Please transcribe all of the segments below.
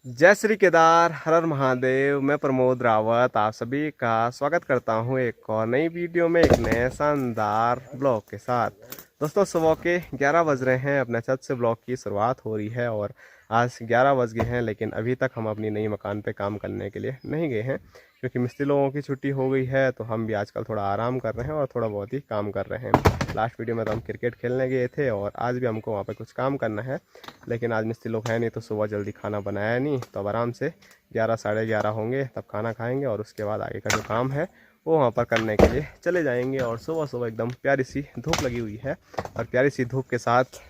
जय श्री केदार, हर हर महादेव। मैं प्रमोद रावत आप सभी का स्वागत करता हूं एक और नई वीडियो में, एक नए शानदार ब्लॉग के साथ। दोस्तों, सुबह के 11 बज रहे हैं, अपने छत से ब्लॉग की शुरुआत हो रही है और आज 11 बज गए हैं, लेकिन अभी तक हम अपनी नई मकान पे काम करने के लिए नहीं गए हैं क्योंकि मिस्त्री लोगों की छुट्टी हो गई है। तो हम भी आजकल थोड़ा आराम कर रहे हैं और थोड़ा बहुत ही काम कर रहे हैं। लास्ट वीडियो में तो हम क्रिकेट खेलने गए थे और आज भी हमको वहाँ पे कुछ काम करना है, लेकिन आज मिस्त्री लोग हैं नहीं तो सुबह जल्दी खाना बनाया नहीं, तो अब आराम से 11 साढ़े 11 होंगे तब खाना खाएंगे और उसके बाद आगे का जो काम है वो वहाँ पर करने के लिए चले जाएंगे। और सुबह सुबह एकदम प्यारी सी धूप लगी हुई है और प्यारी सी धूप के साथ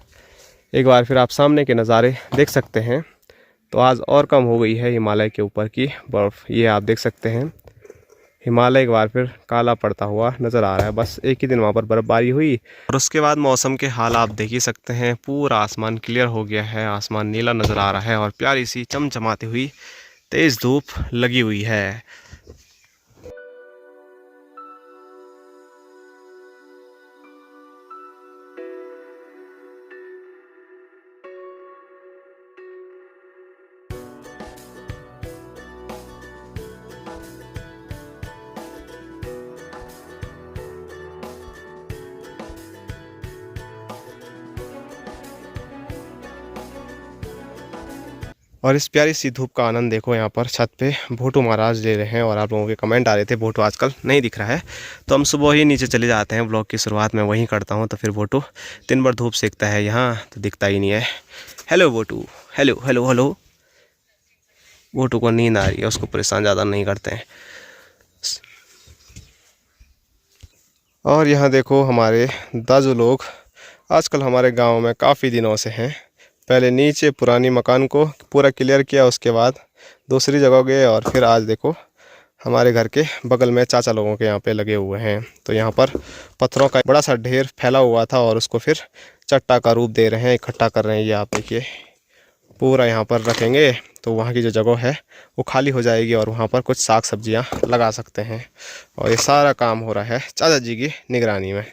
एक बार फिर आप सामने के नज़ारे देख सकते हैं। तो आज और कम हो गई है हिमालय के ऊपर की बर्फ़, ये आप देख सकते हैं। हिमालय एक बार फिर काला पड़ता हुआ नज़र आ रहा है। बस एक ही दिन वहाँ पर बर्फ़बारी हुई और उसके बाद मौसम के हाल आप देख ही सकते हैं। पूरा आसमान क्लियर हो गया है, आसमान नीला नज़र आ रहा है और प्यारी सी चमचमाती हुई तेज़ धूप लगी हुई है। और इस प्यारी सी धूप का आनंद देखो, यहाँ पर छत पे भोटू महाराज ले रहे हैं और आप लोगों के कमेंट आ रहे थे भोटू आजकल नहीं दिख रहा है, तो हम सुबह ही नीचे चले जाते हैं। ब्लॉग की शुरुआत में वहीं करता हूँ, तो फिर भोटू दिन भर धूप सेकता है यहाँ तो दिखता ही नहीं है। हेलो भोटू, हेलो हेलो हेलो। भोटू को नींद आ रही है, उसको परेशान ज़्यादा नहीं करते हैं। और यहाँ देखो हमारे दाजू लोग आजकल हमारे गांव में काफ़ी दिनों से हैं। पहले नीचे पुरानी मकान को पूरा क्लियर किया, उसके बाद दूसरी जगह गए और फिर आज देखो हमारे घर के बगल में चाचा लोगों के यहाँ पे लगे हुए हैं। तो यहाँ पर पत्थरों का बड़ा सा ढेर फैला हुआ था और उसको फिर चट्टा का रूप दे रहे हैं, इकट्ठा कर रहे हैं। ये आप देखिए पूरा यहाँ पर रखेंगे तो वहाँ की जो जगह है वो खाली हो जाएगी और वहाँ पर कुछ साग सब्जियाँ लगा सकते हैं। और ये सारा काम हो रहा है चाचा जी की निगरानी में।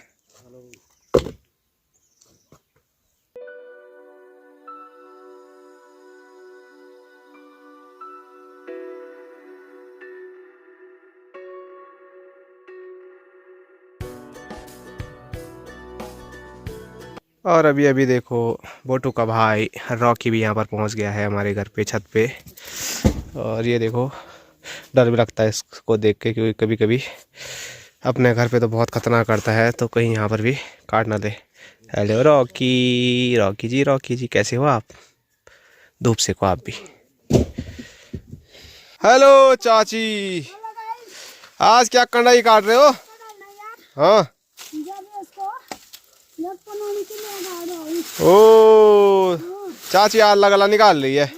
और अभी अभी देखो बोटू का भाई रॉकी भी यहाँ पर पहुँच गया है हमारे घर पे छत पे। और ये देखो डर भी लगता है इसको देख के, क्योंकि कभी कभी अपने घर पे तो बहुत खतरनाक करता है, तो कहीं यहाँ पर भी काट ना दे। हेलो रॉकी, रॉकी जी कैसे हो आप? धूप से को आप भी। हेलो चाची, आज क्या कंडाई काट रहे हो? हाँ। ओ चाची आज लगला निकाल रही है।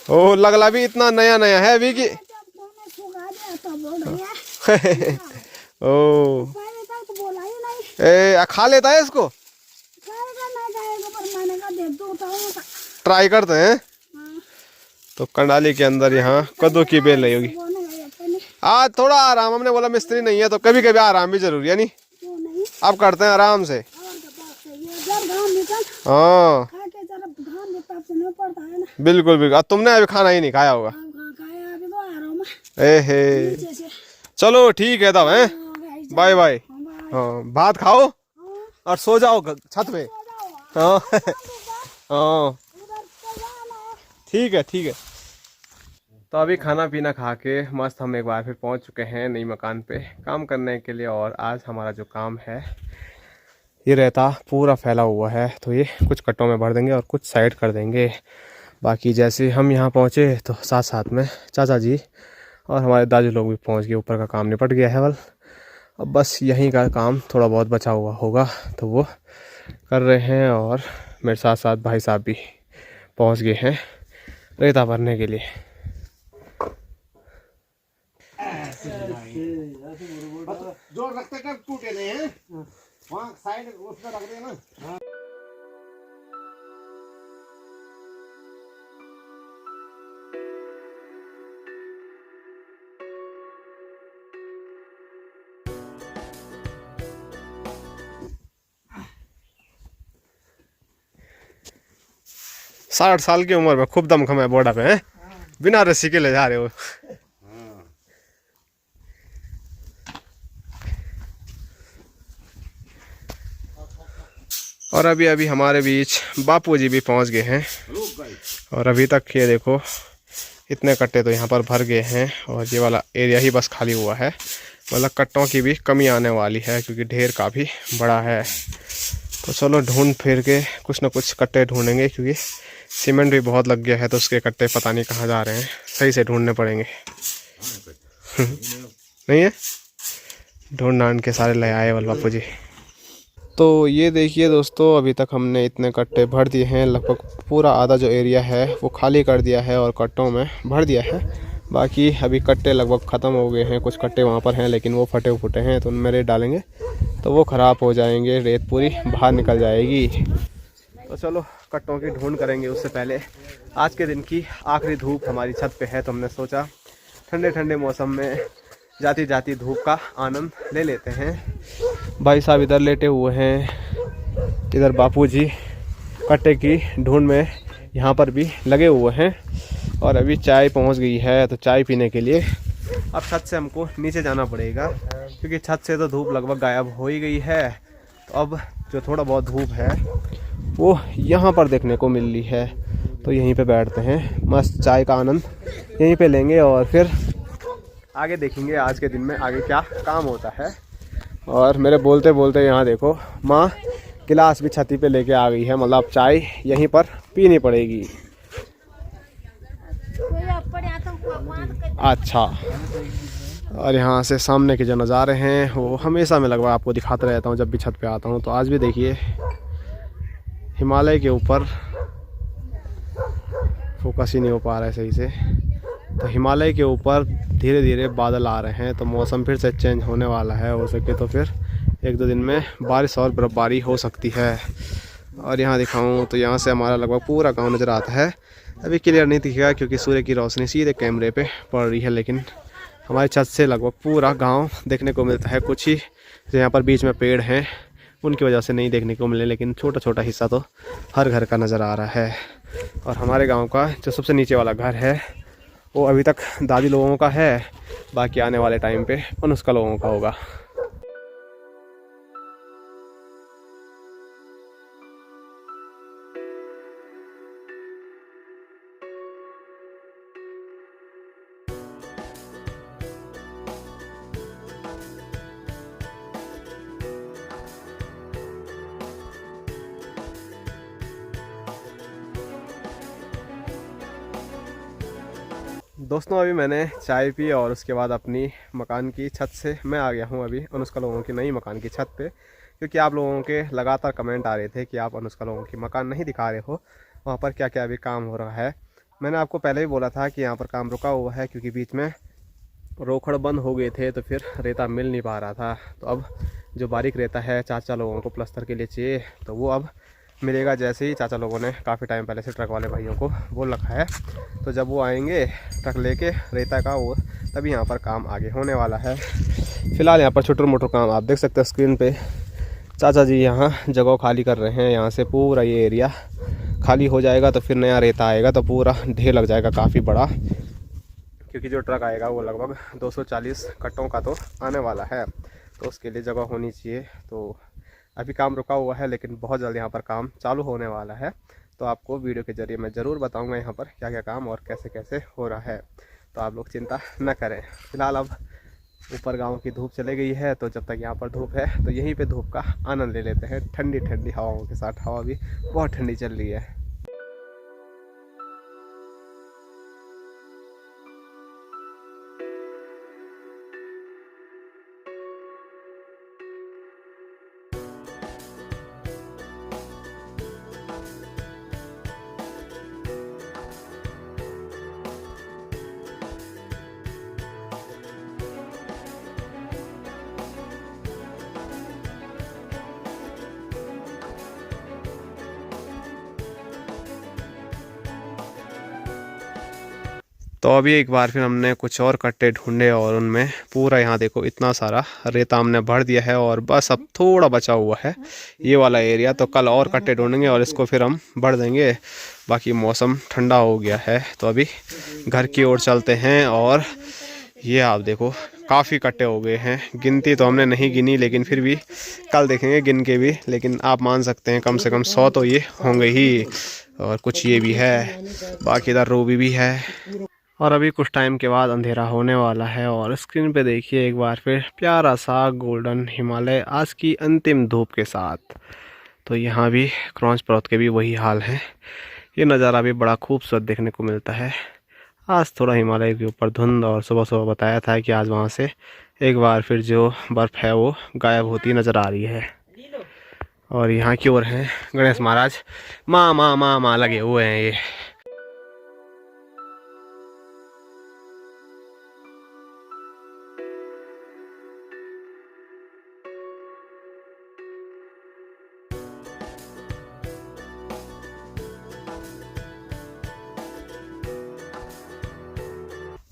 ओ लगला भी इतना नया नया है अभी की। ओ खा लेता है इसको, ट्राई करते हैं। तो कंडाली के अंदर यहाँ कद्दू की बेल नहीं होगी। आज थोड़ा आराम, हमने बोला मिस्त्री नहीं है तो कभी कभी आराम भी जरूरी है। नहीं अब करते हैं आराम से। हाँ बिल्कुल बिल्कुल। अब तुमने अभी खाना ही नहीं खाया होगा। ए चलो ठीक है तब है, बाय बाय। हाँ भात खाओ और सो जाओ छत पे। हाँ हाँ ठीक है ठीक है। तो अभी खाना पीना खा के मस्त हम एक बार फिर पहुंच चुके हैं नई मकान पे काम करने के लिए। और आज हमारा जो काम है ये रहता पूरा फैला हुआ है, तो ये कुछ कट्टों में भर देंगे और कुछ साइड कर देंगे। बाकी जैसे हम यहाँ पहुँचे तो साथ साथ में चाचा जी और हमारे दादी लोग भी पहुँच गए। ऊपर का काम निपट गया है, अब बस यहीं का काम थोड़ा बहुत बचा हुआ होगा तो वो कर रहे हैं। और मेरे साथ साथ भाई साहब भी पहुँच गए हैं रेता भरने के लिए। जो रखते कर टूटे नहीं है, वहाँ साइड उसमें रख देना। 60 साल की उम्र में खूब दमखम है बॉर्डर पे, हैं? बिना रस्सी के ले जा रहे हो। और अभी अभी हमारे बीच बापू जी भी पहुंच गए हैं। और अभी तक ये देखो इतने कट्टे तो यहाँ पर भर गए हैं और ये वाला एरिया ही बस खाली हुआ है। मतलब कट्टों की भी कमी आने वाली है क्योंकि ढेर काफ़ी बड़ा है। तो चलो ढूंढ फिर के कुछ ना कुछ कट्टे ढूंढेंगे क्योंकि सीमेंट भी बहुत लग गया है तो उसके कट्टे पता नहीं कहाँ जा रहे हैं, सही से ढूंढने पड़ेंगे। नहीं है, ढूंढ ढांड के सारे ले आए वाल बापू जी। तो ये देखिए दोस्तों, अभी तक हमने इतने कट्टे भर दिए हैं। लगभग पूरा आधा जो एरिया है वो खाली कर दिया है और कट्टों में भर दिया है। बाकी अभी कट्टे लगभग ख़त्म हो गए हैं। कुछ कट्टे वहाँ पर हैं लेकिन वो फटे फुटे हैं, तो उनमें रेत डालेंगे तो वो ख़राब हो जाएंगे, रेत पूरी बाहर निकल जाएगी। तो चलो कट्टों की ढूंढ करेंगे। उससे पहले आज के दिन की आखिरी धूप हमारी छत पे है, तो हमने सोचा ठंडे ठंडे मौसम में जाती जाती धूप का आनंद ले लेते हैं। भाई साहब इधर लेटे हुए हैं, इधर बापूजी कट्टे की ढूंढ में यहाँ पर भी लगे हुए हैं। और अभी चाय पहुँच गई है, तो चाय पीने के लिए अब छत से हमको नीचे जाना पड़ेगा क्योंकि छत से तो धूप लगभग गायब हो ही गई है। तो अब जो थोड़ा बहुत धूप है वो यहाँ पर देखने को मिल रही है, तो यहीं पे बैठते हैं, मस्त चाय का आनंद यहीं पे लेंगे और फिर आगे देखेंगे आज के दिन में आगे क्या काम होता है। और मेरे बोलते बोलते यहाँ देखो माँ गिलास भी छती पे लेके आ गई है, मतलब चाय यहीं पर पीनी पड़ेगी। अच्छा, और यहाँ से सामने के जो नज़ारे हैं वो हमेशा मैं लगभग आपको दिखाता रहता हूँ जब भी छत पे आता हूँ। तो आज भी देखिए हिमालय के ऊपर फोकस ही नहीं हो पा रहा है सही से, तो हिमालय के ऊपर धीरे धीरे बादल आ रहे हैं, तो मौसम फिर से चेंज होने वाला है। हो सके तो फिर 1-2 दिन में बारिश और बर्फबारी हो सकती है। और यहाँ दिखाऊं तो यहाँ से हमारा लगभग पूरा गांव नज़र आता है। अभी क्लियर नहीं दिखेगा क्योंकि सूर्य की रोशनी सीधे कैमरे पे पड़ रही है, लेकिन हमारी छत से लगभग पूरा गांव देखने को मिलता है। कुछ ही जो यहाँ पर बीच में पेड़ हैं उनकी वजह से नहीं देखने को मिले, लेकिन छोटा छोटा हिस्सा तो हर घर का नज़र आ रहा है। और हमारे गाँव का जो सबसे नीचे वाला घर है वो अभी तक दादी लोगों का है, बाकी आने वाले टाइम पे अनुष्का लोगों का होगा। दोस्तों अभी मैंने चाय पी और उसके बाद अपनी मकान की छत से मैं आ गया हूँ अभी अनुष्का लोगों की नई मकान की छत पे, क्योंकि आप लोगों के लगातार कमेंट आ रहे थे कि आप अनुष्का लोगों की मकान नहीं दिखा रहे हो, वहाँ पर क्या क्या अभी काम हो रहा है। मैंने आपको पहले ही बोला था कि यहाँ पर काम रुका हुआ है क्योंकि बीच में रोखड़ बंद हो गए थे तो फिर रेता मिल नहीं पा रहा था। तो अब जो बारीक रेता है चाचा लोगों को प्लस्तर के लिए चाहिए, तो वो अब मिलेगा। जैसे ही चाचा लोगों ने काफ़ी टाइम पहले से ट्रक वाले भाइयों को बोल रखा है, तो जब वो आएंगे ट्रक लेके रेता का वो, तभी यहाँ पर काम आगे होने वाला है। फ़िलहाल यहाँ पर छोटे मोटे काम आप देख सकते हैं स्क्रीन पे। चाचा जी यहाँ जगह खाली कर रहे हैं, यहाँ से पूरा ये एरिया खाली हो जाएगा तो फिर नया रेता आएगा तो पूरा ढेर लग जाएगा काफ़ी बड़ा, क्योंकि जो ट्रक आएगा वो लगभग 240 कट्टों का तो आने वाला है, तो उसके लिए जगह होनी चाहिए। तो अभी काम रुका हुआ है लेकिन बहुत जल्द यहाँ पर काम चालू होने वाला है, तो आपको वीडियो के ज़रिए मैं ज़रूर बताऊंगा यहाँ पर क्या क्या काम और कैसे कैसे हो रहा है। तो आप लोग चिंता न करें। फ़िलहाल अब ऊपर गांव की धूप चले गई है, तो जब तक यहाँ पर धूप है तो यहीं पे धूप का आनंद ले लेते हैं ठंडी ठंडी हवाओं के साथ। हवा भी बहुत ठंडी चल रही है। तो अभी एक बार फिर हमने कुछ और कट्टे ढूंढे और उनमें पूरा यहाँ देखो इतना सारा रेता हमने भर दिया है और बस अब थोड़ा बचा हुआ है ये वाला एरिया। तो कल और कट्टे ढूंढेंगे और इसको फिर हम भर देंगे। बाकी मौसम ठंडा हो गया है तो अभी घर की ओर चलते हैं। और ये आप देखो काफ़ी कट्टे हो गए हैं। गिनती तो हमने नहीं गिनी लेकिन फिर भी कल देखेंगे गिन के भी। लेकिन आप मान सकते हैं कम से कम 100 तो ये होंगे ही। और कुछ ये भी है, बाकी इधर रूबी भी है। और अभी कुछ टाइम के बाद अंधेरा होने वाला है और स्क्रीन पे देखिए एक बार फिर प्यारा सा गोल्डन हिमालय आज की अंतिम धूप के साथ। तो यहाँ भी क्रॉस पर्वत के भी वही हाल है। ये नज़ारा भी बड़ा खूबसूरत देखने को मिलता है। आज थोड़ा हिमालय के ऊपर धुंध और सुबह सुबह बताया था कि आज वहाँ से एक बार फिर जो बर्फ़ है वो गायब होती नज़र आ रही है। और यहाँ की ओर हैं गणेश महाराज माँ माँ माँ माँ लगे हुए हैं ये।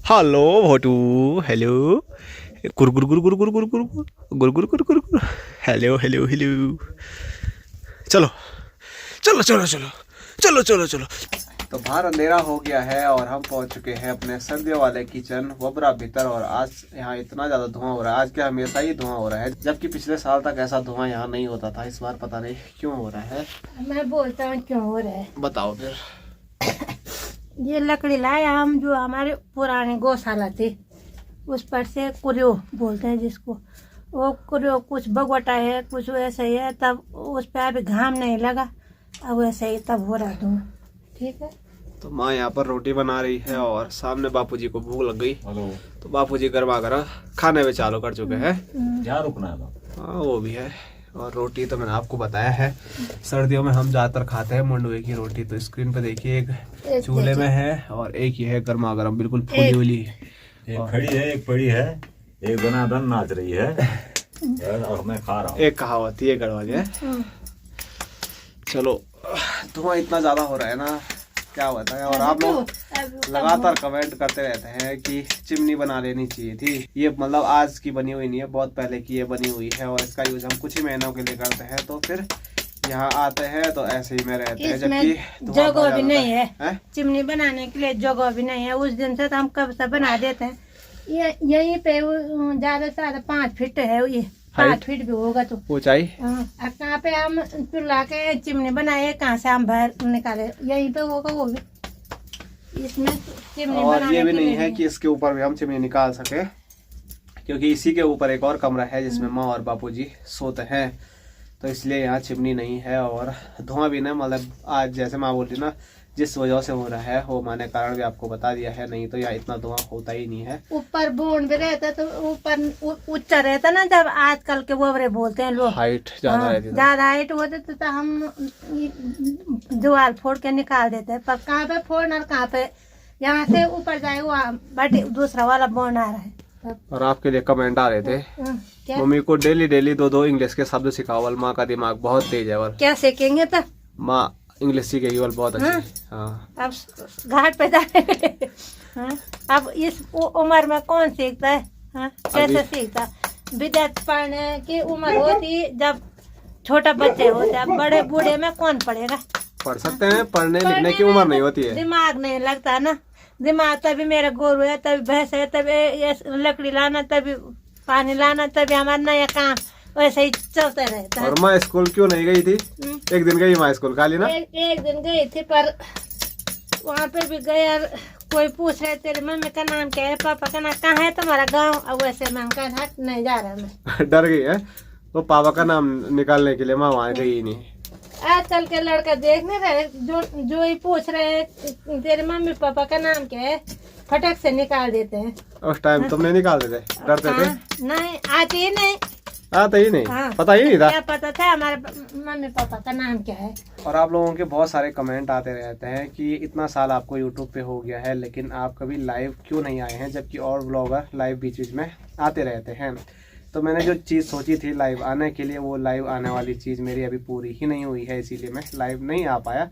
हेलो भोटू, हेलो गुर गुर गुर गुर गुर गुर गुर गुर गुर गुर गुर गुर हेलो हेलो हेलो। चलो चलो चलो चलो चलो चलो चलो। तो बाहर अंधेरा हो गया है और हम पहुंच चुके हैं अपने सर्दियों वाले किचन वबरा भीतर। और आज यहाँ इतना ज़्यादा धुआं हो रहा है। आज क्या हमेशा ही धुआं हो रहा है, जबकि पिछले साल तक ऐसा धुआं यहाँ नहीं होता था। इस बार पता नहीं क्यों हो रहा है। मैं बोलता हूँ क्यों हो रहा है, बताओ फिर। ये लकड़ी लाए हम, जो हमारे पुराने गौशाला थे उस पर से कुरियो बोलते हैं जिसको, वो कुरियो कुछ बगवटा है कुछ वैसे ही है। तब उस पर अभी घाम नहीं लगा, अब वैसे ही तब हो रहा धुआं। ठीक है। तो माँ यहाँ पर रोटी बना रही है और सामने बापूजी को भूख लग गई। तो बापूजी गरमा गरम खाने में चालू कर चुके हैं। क्या रुकना है? हाँ वो भी है। और रोटी तो मैंने आपको बताया है सर्दियों में हम ज्यादातर खाते हैं मंडुए की रोटी। तो स्क्रीन पे देखिए एक चूल्हे में है और एक ये है गर्मा गर्म बिल्कुल फूली हुई। एक खड़ी है, एक पड़ी है, एक दनादन नाच रही है और मैं खा रहा हूँ। एक कहावत ये गढ़वाली है। चलो धुआं इतना ज्यादा हो रहा है ना, क्या बताएं। और आप लोग लगातार कमेंट करते रहते हैं कि चिमनी बना लेनी चाहिए थी। ये मतलब आज की बनी हुई नहीं है, बहुत पहले की ये बनी हुई है और इसका यूज हम कुछ ही महीनों के लिए करते हैं। तो फिर यहाँ आते हैं तो ऐसे ही में रहते हैं, जबकि जगह भी नहीं है चिमनी बनाने के लिए, जगह भी नहीं है। उस दिन से तो हम कब से बना देते हैं। ये यहीं पे ज्यादा से ज्यादा 5 फीट है, ये 5 फीट भी होगा तो ऊंचाई। कहाँ पे हम चूल्हा के चिमनी बनाए, कहाँ से हम बाहर निकाले, यहीं पे होगा वो भी। इसमें चिमनी और ये भी नहीं है कि इसके ऊपर भी हम चिमनी निकाल सके, क्योंकि इसी के ऊपर एक और कमरा है जिसमें माँ और बापूजी सोते हैं। तो इसलिए यहाँ चिमनी नहीं है और धुआं भी ना, मतलब आज जैसे माँ बोल रही ना जिस वजह से हो रहा है वो मैंने कारण भी आपको बता दिया है। नहीं तो यहाँ इतना धुआं होता ही नहीं है। ऊपर बोन भी रहता तो ऊपर ऊंचा रहता ना, जब आजकल के वो बोलते हैं लोग हाइट ज्यादा रहती है। ज्यादा हाइट होते तो हम दीवार फोड़ के निकाल देते हैं। पर कहाँ पे फोड़ना और कहाँ पे यहाँ से ऊपर जाए वहाँ बट दूसरा वाला बोन आ रहा है। और आपके लिए कमेंट आ रहे थे मम्मी को डेली डेली 2-2 इंग्लिश के शब्द सिखावल, माँ का दिमाग बहुत तेज है। और क्या सीखेंगे तो माँ इंग्लिश सीखेगी बहुत अच्छी। हाँ। अब घाट पे जाए अब इस उम्र में कौन सीखता है? कैसे सीखता? विद्यार्थी पढ़ने की उम्र होती जब छोटा बच्चे होते, अब बड़े बूढ़े में कौन पढ़ेगा? पढ़ सकते हैं, पढ़ने लिखने की उम्र नहीं होती है। दिमाग नहीं लगता ना, दिमाग तभी मेरा गोरू है, तभी भैंस है, तभी लकड़ी लाना, तभी पानी लाना, तभी हमारा नया काम वैसे ही चलता रहता है। और माँ स्कूल क्यों नहीं गई थी? एक दिन गई माँ स्कूल, खाली ना एक दिन गई थी, पर वहाँ पे भी गए और कोई पूछ रहे तेरे मम्मी का नाम क्या है, पापा का नाम कहाँ है तुम्हारा गाँव? अब वैसे मैं कहा नहीं जा रहा मैं। डर गई है तो पापा का नाम निकालने के लिए माँ वहाँ गई ही नहीं। आजकल के लड़का देख नहीं रहे, जो ही पूछ रहे हैं तेरे मम्मी पापा का नाम क्या है, फटक से निकाल देते हैं। उस टाइम तुमने निकाल देते? डरते थे? नहीं, आती ही नहीं। आता ही नहीं? पता ही नहीं था? क्या पता था हमारे मम्मी पापा का नाम क्या है। और आप लोगों के बहुत सारे कमेंट आते रहते हैं कि इतना साल आपको यूट्यूब पे हो गया है लेकिन आप कभी लाइव क्यों नहीं आए हैं, जबकि और ब्लॉगर लाइव बीच बीच में आते रहते हैं। तो मैंने जो चीज़ सोची थी लाइव आने के लिए, वो लाइव आने वाली चीज़ मेरी अभी पूरी ही नहीं हुई है, इसीलिए मैं लाइव नहीं आ पाया।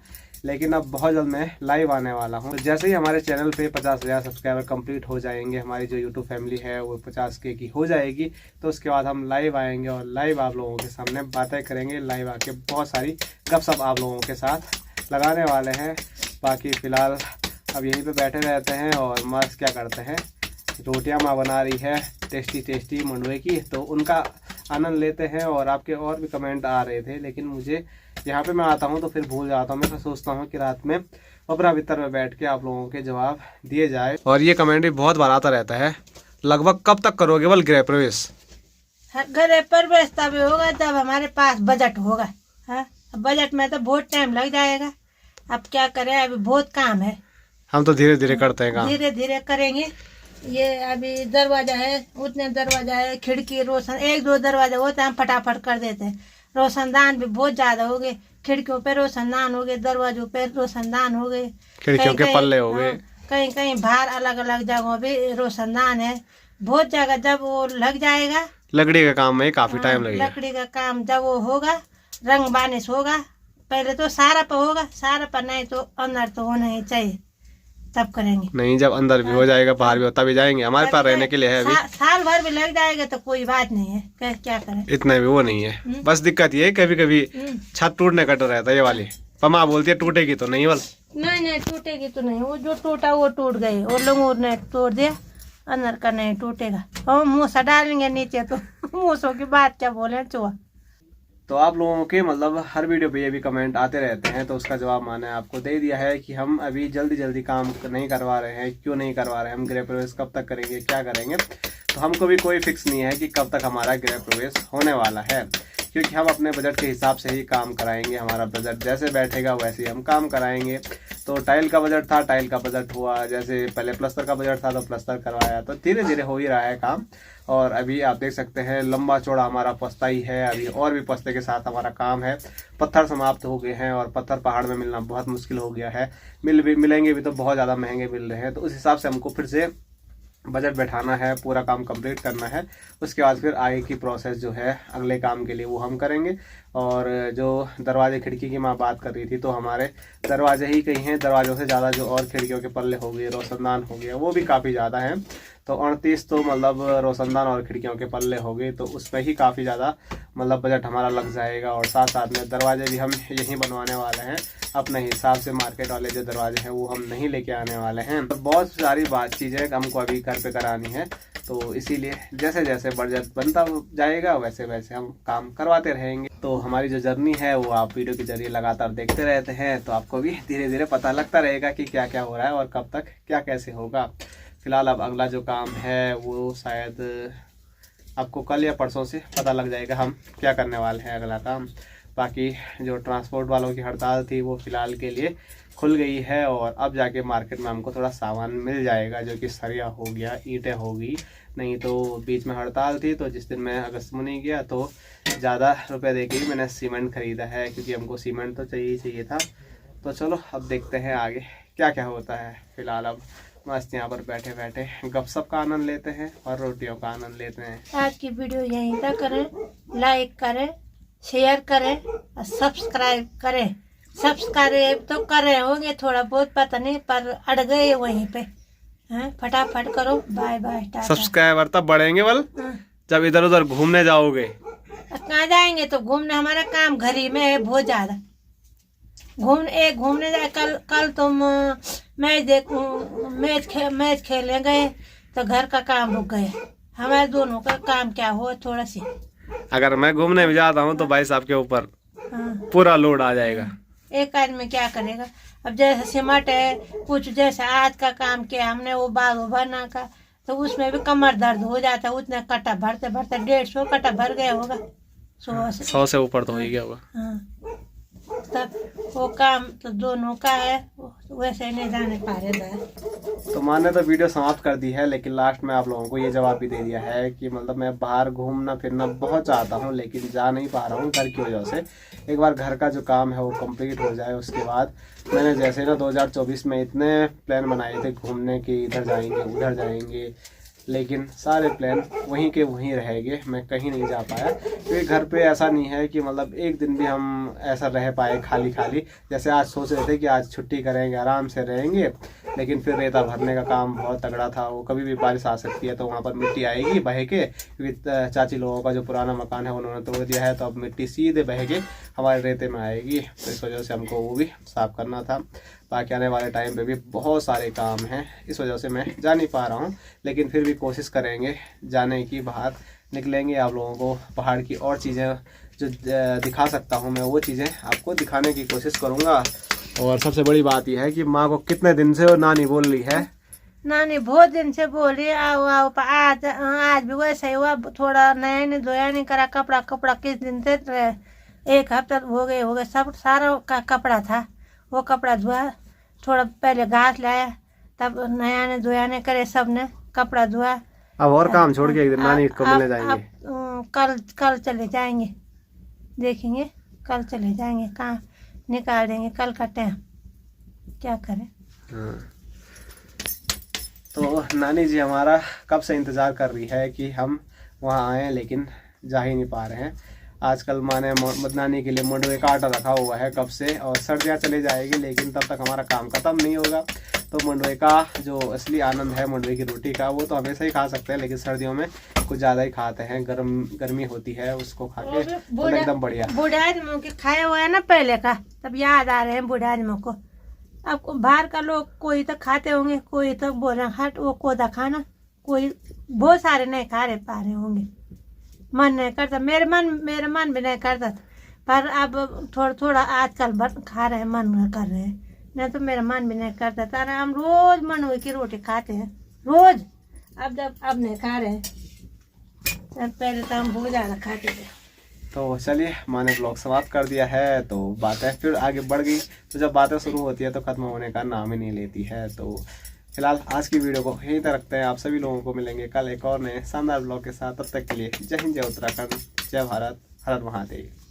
लेकिन अब बहुत जल्द मैं लाइव आने वाला हूँ। तो जैसे ही हमारे चैनल पे 50,000 सब्सक्राइबर कंप्लीट हो जाएंगे, हमारी जो यूट्यूब फैमिली है वो 50K की हो जाएगी, तो उसके बाद हम लाइव आएंगे और लाइव आप लोगों के सामने बातें करेंगे। लाइव आके बहुत सारी गपशप आप लोगों के साथ लगाने वाले हैं। बाकी फ़िलहाल अब यहीं पे बैठे रहते हैं और मस्त क्या करते हैं, रोटियां माँ बना रही है टेस्टी टेस्टी मंडुए की, तो उनका आनंद लेते हैं। और आपके और भी कमेंट आ रहे थे, लेकिन मुझे यहाँ पे मैं आता हूँ तो फिर भूल जाता हूँ। मैं तो सोचता हूँ कि रात में अपना बिस्तर में बैठ के आप लोगों के जवाब दिए जाए। और ये कमेंट भी बहुत बार आता रहता है, लगभग कब तक करोगे बोल गृह प्रवेश? गृह प्रवेश तभी होगा जब हमारे पास बजट होगा। हाँ, बजट में तो बहुत टाइम लग जाएगा। अब क्या करें, अभी बहुत काम है। हम तो धीरे धीरे करते हैं काम, धीरे धीरे करेंगे। ये अभी दरवाजा है, उतने दरवाजा है, खिड़की रोशन 1-2 दरवाजा होते हैं, हम फटाफट कर देते हैं। रोशनदान भी बहुत ज्यादा हो गए, खिड़कियों पे रोशनदान हो गए, दरवाजों पे रोशनदान हो गए, खिड़कियों के पल्ले हो गए, कहीं कहीं बाहर अलग अलग जगहों पे रोशनदान है। बहुत जगह जब वो लग जाएगा, लकड़ी का काम में काफी टाइम लगेगा। लकड़ी का काम जब वो होगा, रंग बानिश होगा, पहले तो सारा पर होगा, सारा पर नहीं तो अंदर तो होना ही चाहिए, तब करेंगे। नहीं, जब अंदर भी हो जाएगा बाहर भी हो तभी जाएंगे। हमारे पास रहने के लिए है अभी साल भर भी लग जाएगा तो कोई बात नहीं है, क्या करें, इतना भी वो नहीं है। बस दिक्कत ये है कभी कभी छत टूटने का डर रहता है। ये वाली पमा बोलती है टूटेगी तो नहीं बोल, नहीं टूटेगी तो नहीं, वो जो टूटा वो टूट गई, और लंगूर ने तोड़ दिया, अंदर का नहीं टूटेगा। और मूसा डालेंगे नीचे तो मूसों की बात क्या बोले चुआ। तो आप लोगों के मतलब हर वीडियो पे ये भी कमेंट आते रहते हैं, तो उसका जवाब मैंने आपको दे दिया है कि हम अभी जल्दी जल्दी काम नहीं करवा रहे हैं। क्यों नहीं करवा रहे हैं? हम गृह प्रवेश कब तक करेंगे, क्या करेंगे, तो हमको भी कोई फिक्स नहीं है कि कब तक हमारा गृह प्रवेश होने वाला है, क्योंकि हम अपने बजट के हिसाब से ही काम कराएंगे। हमारा बजट जैसे बैठेगा वैसे ही हम काम कराएंगे। तो टाइल का बजट था, टाइल का बजट हुआ, जैसे पहले प्लस्तर का बजट था तो प्लस्तर करवाया, तो धीरे धीरे हो ही रहा है काम। और अभी आप देख सकते हैं लंबा चौड़ा हमारा पस्ता ही है, अभी और भी पस्ते के साथ हमारा काम है। पत्थर समाप्त हो गए हैं और पत्थर पहाड़ में मिलना बहुत मुश्किल हो गया है, मिलेंगे भी तो बहुत ज़्यादा महंगे मिल रहे हैं। तो उस हिसाब से हमको फिर से बजट बैठाना है, पूरा काम कंप्लीट करना है। उसके बाद फिर आगे की प्रोसेस जो है अगले काम के लिए वो हम करेंगे। और जो दरवाजे खिड़की की मैं बात कर रही थी, तो हमारे दरवाजे ही कहीं हैं, दरवाजों से ज़्यादा जो और खिड़कियों के पल्ले हो गए, रोशनदान हो गया, वो भी काफ़ी ज़्यादा हैं। तो 38 तो मतलब रोशनदान और खिड़कियों के पल्ले हो गए, तो उस पर ही काफ़ी ज़्यादा मतलब बजट हमारा लग जाएगा। और साथ साथ में दरवाजे भी हम यहीं बनवाने वाले हैं अपने हिसाब से, मार्केट वाले जो दरवाजे हैं वो हम नहीं लेके आने वाले हैं। तो बहुत सारी चीज़ें हमको अभी घर पे करानी है, तो इसीलिए जैसे जैसे बजट बनता जाएगा वैसे वैसे हम काम करवाते रहेंगे। तो हमारी जो जर्नी है वो आप वीडियो के जरिए लगातार देखते रहते हैं, तो आपको भी धीरे धीरे पता लगता रहेगा कि क्या क्या हो रहा है और कब तक क्या कैसे होगा। फिलहाल अब अगला जो काम है वो शायद आपको कल या परसों से पता लग जाएगा हम क्या करने वाले हैं अगला काम। बाकी जो ट्रांसपोर्ट वालों की हड़ताल थी वो फ़िलहाल के लिए खुल गई है, और अब जाके मार्केट में हमको थोड़ा सामान मिल जाएगा, जो कि सरिया हो गया, ईंटें होगी। नहीं तो बीच में हड़ताल थी, तो जिस दिन मैं अगस्त में नहीं गया तो ज़्यादा रुपए दे के ही मैंने सीमेंट ख़रीदा है, क्योंकि हमको सीमेंट तो चाहिए था। तो चलो अब देखते हैं आगे क्या क्या होता है। फ़िलहाल अब मस्त यहाँ पर बैठे बैठे गपशप का आनंद लेते हैं और रोटियों का आनंद लेते हैं। आज की वीडियो यहीं तक करें, लाइक करें, शेयर करें और सब्सक्राइब करें। सब्सक्राइब तो कर रहे होंगे, थोड़ा बहुत पता नहीं, पर अड़ गए वहीं पे। हैं, फटाफट करो। Bye bye, Tata. सब्सक्राइबर तब बढ़ेंगे बल जब इधर उधर घूमने जाओगे। कहाँ जाएंगे? तो घूमने, हमारा काम घर ही में है बहुत ज्यादा। घूमने जाए, कल तुम मैच खेलने गए तो घर का काम रुक गए। हमारे दोनों का काम क्या हो, थोड़ा सी अगर मैं घूमने भी जाता हूँ तो भाई साहब के ऊपर पूरा लोड आ जाएगा। एक आदमी क्या करेगा? अब जैसे सिमट है, कुछ जैसे आज का काम किया हमने, वो बाग भरना का, तो उसमें भी कमर दर्द हो जाता है। उतना कट्टा भरते भरते 150 कट्टा भर गया होगा, 100 से ऊपर तो हो ही गया होगा। हाँ, तब वो काम तो दोनों का है, वैसे नहीं जाने पा रहे। तो मैंने तो वीडियो समाप्त कर दी है, लेकिन लास्ट में आप लोगों को ये जवाब भी दे दिया है कि मतलब मैं बाहर घूमना फिरना बहुत चाहता हूँ, लेकिन जा नहीं पा रहा हूँ घर की वजह से। एक बार घर का जो काम है वो कंप्लीट हो जाए, उसके बाद मैंने जैसे ना 2024 में इतने प्लान बनाए थे घूमने के, इधर जाएंगे उधर जाएंगे, लेकिन सारे प्लान वहीं के वहीं रह गए, मैं कहीं नहीं जा पाया क्योंकि घर पे ऐसा नहीं है कि मतलब एक दिन भी हम ऐसा रह पाए खाली खाली। जैसे आज सोच रहे थे कि आज छुट्टी करेंगे, आराम से रहेंगे, लेकिन फिर रेता भरने का काम बहुत तगड़ा था। वो कभी भी बारिश आ सकती है तो वहाँ पर मिट्टी आएगी बह के, क्योंकि चाची लोगों का जो पुराना मकान है उन्होंने तोड़ दिया है, तो अब मिट्टी सीधे बह के हमारे रेते में आएगी। तो इस वजह से हमको वो भी साफ़ करना था। बाकी आने वाले टाइम पे भी बहुत सारे काम हैं, इस वजह से मैं जा नहीं पा रहा हूँ, लेकिन फिर भी कोशिश करेंगे जाने की। बाहर निकलेंगे, आप लोगों को पहाड़ की और चीज़ें जो दिखा सकता हूँ मैं, वो चीज़ें आपको दिखाने की कोशिश करूँगा। और सबसे बड़ी बात यह है कि माँ को कितने दिन से वो नानी बोल रही है, नानी बहुत दिन से बोली आओ आओ, पर आज भी वैसे ही हुआ। थोड़ा नया नहीं धोया नहीं करा कपड़ा किस दिन से 1 हफ्ता हो गए सब सारा का कपड़ा था, वो कपड़ा धोआ। थोड़ा पहले घास लाया, तब नया ने धोया नहीं करे, सब ने कपड़ा धोआ। अब और काम छोड़ के एक दिन नानी को मिलने जाएंगे। कल चले जाएंगे, देखेंगे कल चले जाएंगे, कहाँ निकाल देंगे कल का टाइम, क्या करें। हाँ। तो नानी जी हमारा कब से इंतज़ार कर रही है कि हम वहाँ आएँ, लेकिन जा ही नहीं पा रहे हैं। आजकल माँ ने नानी के लिए मंडवे का आटा रखा हुआ है कब से, और सर्दियाँ चली जाएगी लेकिन तब तक हमारा काम ख़त्म नहीं होगा। तो मंडवे का जो असली आनंद है मंडवे की रोटी का, वो तो हमेशा ही खा सकते हैं, लेकिन सर्दियों में कुछ ज़्यादा ही खाते हैं। गर्मी होती है, उसको खा के तो एकदम बढ़िया। बूढ़े आदमियों के खाया हुआ है ना पहले का, तब याद आ रहे हैं बूढ़े आदमियों को। अब बाहर का लोग कोई तो खाते होंगे, कोई तो बोल रहे हट वो कोदा खाना, कोई बहुत सारे नहीं खा रहे पा रहे होंगे। मन नहीं करता, मेरे मन भी नहीं करता था, पर अब थोड़ा आजकल खा रहे हैं, मन कर रहे हैं, नहीं तो मेरा मन भी नहीं करता था। हम रोज मंडवे की रोटी खाते हैं रोज, अब नहीं खा रहे हैं, पहले तो हम बहुत ज्यादा खाते थे। तो चलिए, माँ ने ब्लॉग समाप्त कर दिया है, तो बातें फिर आगे बढ़ गई। तो जब बातें शुरू होती है तो खत्म होने का नाम ही नहीं लेती है। तो फिलहाल आज की वीडियो को यहीं तक रखते हैं। आप सभी लोगों को मिलेंगे कल एक और नए शानदार ब्लॉग के साथ। तब तक के लिए जय हिंद, जय उत्तराखंड, जय भारत, हर हर महादेव।